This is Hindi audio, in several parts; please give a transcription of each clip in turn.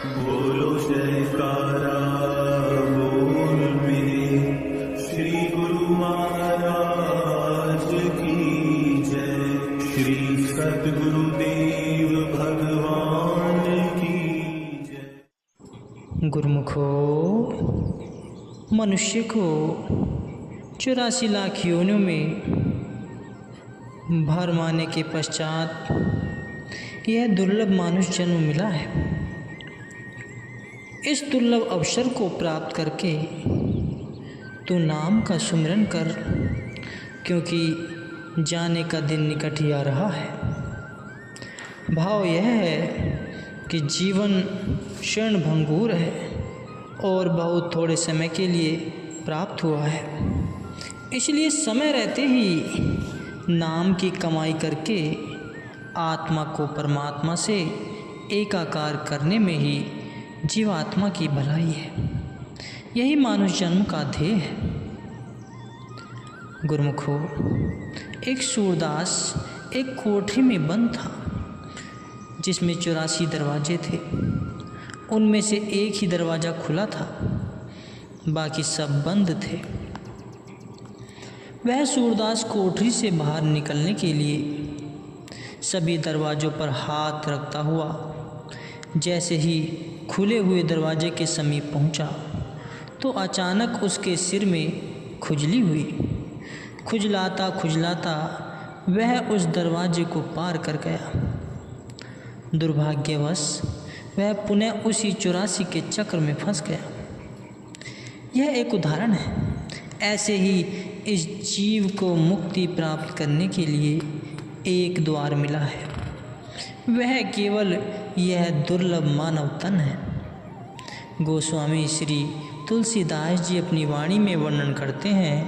बोलो जयकारा बोल मेरे श्री गुरु महाराज की जय। श्री सद्गुरुदेव भगवान की जय। गुरुमुखो, मनुष्य को 84 लाख योनियों में भर मारने के पश्चात यह दुर्लभ मानुष जन्म मिला है। इस दुर्लभ अवसर को प्राप्त करके तू नाम का सुमिरन कर, क्योंकि जाने का दिन निकट ही आ रहा है। भाव यह है कि जीवन क्षण भंगुर है और बहुत थोड़े समय के लिए प्राप्त हुआ है। इसलिए समय रहते ही नाम की कमाई करके आत्मा को परमात्मा से एकाकार करने में ही जीवात्मा की भलाई है। यही मानुष जन्म का ध्येय है। गुरुमुखो, एक सूरदास एक कोठरी में बंद था जिसमें 84 दरवाजे थे। उनमें से एक ही दरवाज़ा खुला था, बाकी सब बंद थे। वह सूरदास कोठरी से बाहर निकलने के लिए सभी दरवाज़ों पर हाथ रखता हुआ जैसे ही खुले हुए दरवाजे के समीप पहुंचा, तो अचानक उसके सिर में खुजली हुई। खुजलाता खुजलाता वह उस दरवाजे को पार कर गया। दुर्भाग्यवश वह पुनः उसी 84 के चक्र में फंस गया। यह एक उदाहरण है। ऐसे ही इस जीव को मुक्ति प्राप्त करने के लिए एक द्वार मिला है। वह केवल यह दुर्लभ मानव तन है। गोस्वामी श्री तुलसीदास जी अपनी वाणी में वर्णन करते हैं,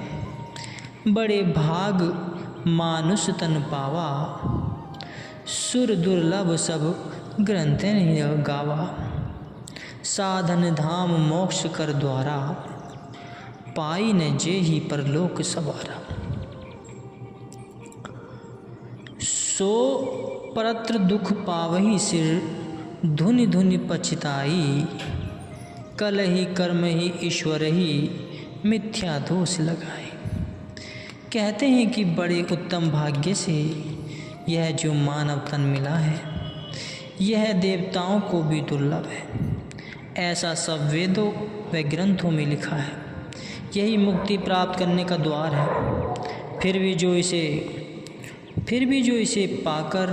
बड़े भाग मानुष तन पावा, सुर दुर्लभ सब ग्रंथ नहीं गावा, साधन धाम मोक्ष कर द्वारा, पाई न जे ही परलोक सवारा। सो परत्र दुख पावही सिर, धुनि धुनि पछताई, कल ही कर्म ही ईश्वर ही, मिथ्या दोष लगाए। कहते हैं कि बड़े उत्तम भाग्य से यह जो मानव तन मिला है, यह देवताओं को भी दुर्लभ है। ऐसा सब वेदों व ग्रंथों में लिखा है। यही मुक्ति प्राप्त करने का द्वार है। फिर भी जो इसे पाकर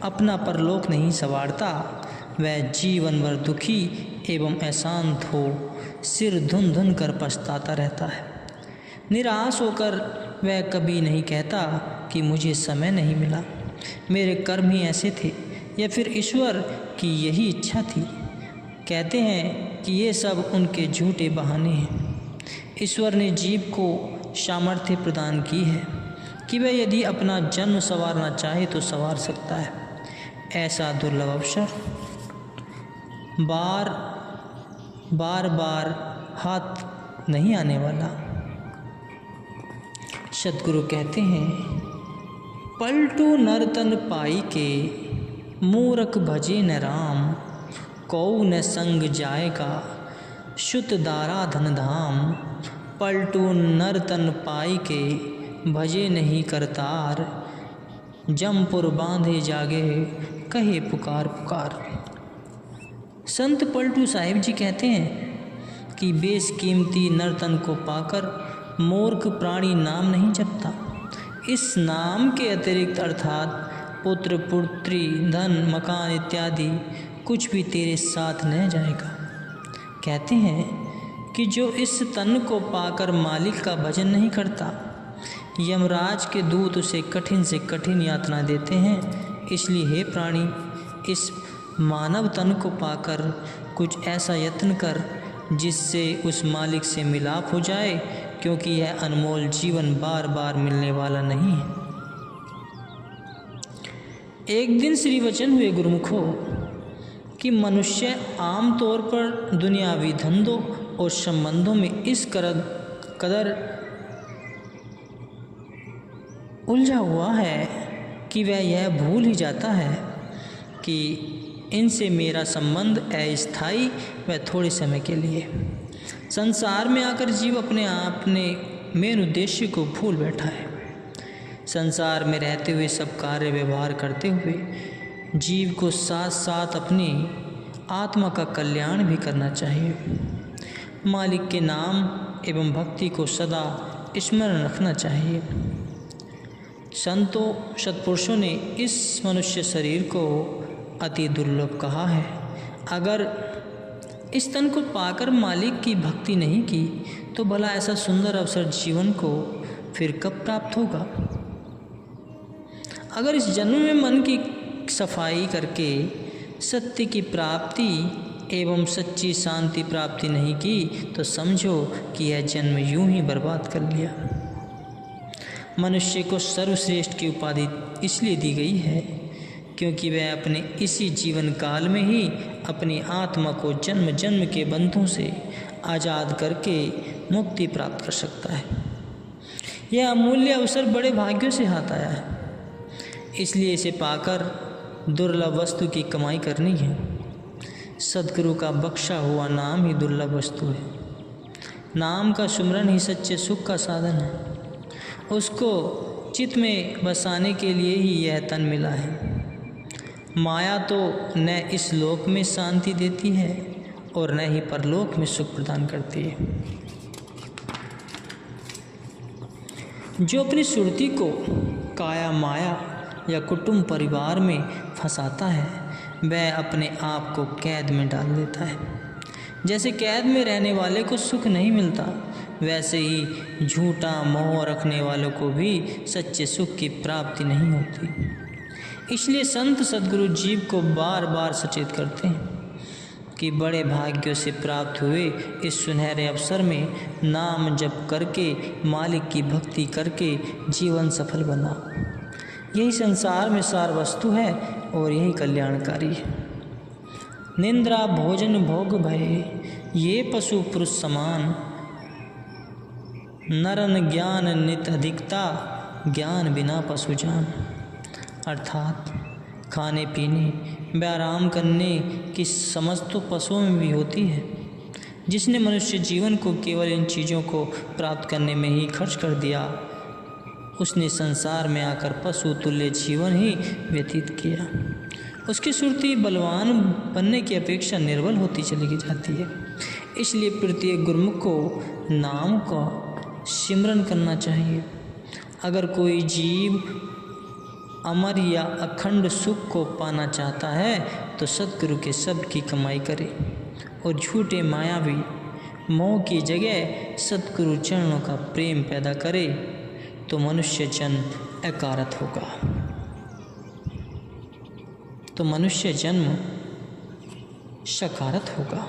अपना परलोक नहीं संवारता, वह जीवन भर दुखी एवं अशांत हो सिर धुन धुन कर पछताता रहता है। निराश होकर वह कभी नहीं कहता कि मुझे समय नहीं मिला, मेरे कर्म ही ऐसे थे, या फिर ईश्वर की यही इच्छा थी। कहते हैं कि ये सब उनके झूठे बहाने हैं। ईश्वर ने जीव को सामर्थ्य प्रदान की है कि वह यदि अपना जन्म संवारना चाहे तो संवार सकता है। ऐसा दुर्लभ अवसर बार हाथ नहीं आने वाला। सद्गुरु कहते हैं, पलटू नरतन पाई के, मूरख भजे न राम, कौ न संग जाएगा, शुत दारा धन धाम। पलटू नरतन पाई के, भजे नहीं करतार, जमपुर बांधे जागे, कहे पुकार पुकार। संत पलटू साहिब जी कहते हैं कि बेशकीमती नर्तन को पाकर मूर्ख प्राणी नाम नहीं जपता। इस नाम के अतिरिक्त अर्थात पुत्र पुत्री धन मकान इत्यादि कुछ भी तेरे साथ न जाएगा। कहते हैं कि जो इस तन को पाकर मालिक का भजन नहीं करता, यमराज के दूत उसे कठिन से कठिन यातना देते हैं। इसलिए हे प्राणी, इस मानव तन को पाकर कुछ ऐसा यत्न कर जिससे उस मालिक से मिलाप हो जाए, क्योंकि यह अनमोल जीवन बार बार मिलने वाला नहीं है। एक दिन श्री वचन हुए गुरुमुखों कि मनुष्य आमतौर पर दुनियावी धंधों और संबंधों में इस कदर उलझा हुआ है कि वह यह भूल ही जाता है कि कि इनसे मेरा संबंध अस्थायी व थोड़े समय के लिए। संसार में आकर जीव अपने मेन उद्देश्य को भूल बैठा है। संसार में रहते हुए सब कार्य व्यवहार करते हुए जीव को साथ साथ अपनी आत्मा का कल्याण भी करना चाहिए। मालिक के नाम एवं भक्ति को सदा स्मरण रखना चाहिए। संतों सत्पुरुषों ने इस मनुष्य शरीर को अति दुर्लभ कहा है। अगर इस तन को पाकर मालिक की भक्ति नहीं की तो भला ऐसा सुंदर अवसर जीवन को फिर कब प्राप्त होगा। अगर इस जन्म में मन की सफाई करके सत्य की प्राप्ति एवं सच्ची शांति प्राप्ति नहीं की तो समझो कि यह जन्म यूं ही बर्बाद कर लिया। मनुष्य को सर्वश्रेष्ठ की उपाधि इसलिए दी गई है क्योंकि वह अपने इसी जीवन काल में ही अपनी आत्मा को जन्म जन्म के बंधों से आज़ाद करके मुक्ति प्राप्त कर सकता है। यह अमूल्य अवसर बड़े भाग्यों से हाथ आया है, इसलिए इसे पाकर दुर्लभ वस्तु की कमाई करनी है। सद्गुरु का बख्शा हुआ नाम ही दुर्लभ वस्तु है। नाम का सुमरन ही सच्चे सुख का साधन है। उसको चित्त में बसाने के लिए ही यह तन मिला है। माया तो न इस लोक में शांति देती है और न ही परलोक में सुख प्रदान करती है। जो अपनी सुरती को काया माया या कुटुंब परिवार में फंसाता है वह अपने आप को कैद में डाल देता है। जैसे कैद में रहने वाले को सुख नहीं मिलता वैसे ही झूठा मोह रखने वालों को भी सच्चे सुख की प्राप्ति नहीं होती। इसलिए संत सद्गुरु जीव को बार बार सचेत करते हैं कि बड़े भाग्यों से प्राप्त हुए इस सुनहरे अवसर में नाम जप करके मालिक की भक्ति करके जीवन सफल बना। यही संसार में सार वस्तु है और यही कल्याणकारी है। निंद्रा भोजन भोग भय ये पशु पुरुष समान, नरन ज्ञान नित अधिकता ज्ञान बिना पशु जान। अर्थात खाने पीने व आराम करने की समझ तो पशुओं में भी होती है। जिसने मनुष्य जीवन को केवल इन चीज़ों को प्राप्त करने में ही खर्च कर दिया उसने संसार में आकर पशु तुल्य जीवन ही व्यतीत किया। उसकी सुरती बलवान बनने की अपेक्षा निर्बल होती चली जाती है। इसलिए प्रत्येक गुरुमुख को नाम का सिमरन करना चाहिए। अगर कोई जीव अमर या अखंड सुख को पाना चाहता है तो सद्गुरु के शब्द की कमाई करे और झूठे मायावी मोह की जगह सद्गुरु चरणों का प्रेम पैदा करे तो मनुष्य जन्म अकारत होगा, तो मनुष्य जन्म सकारत होगा।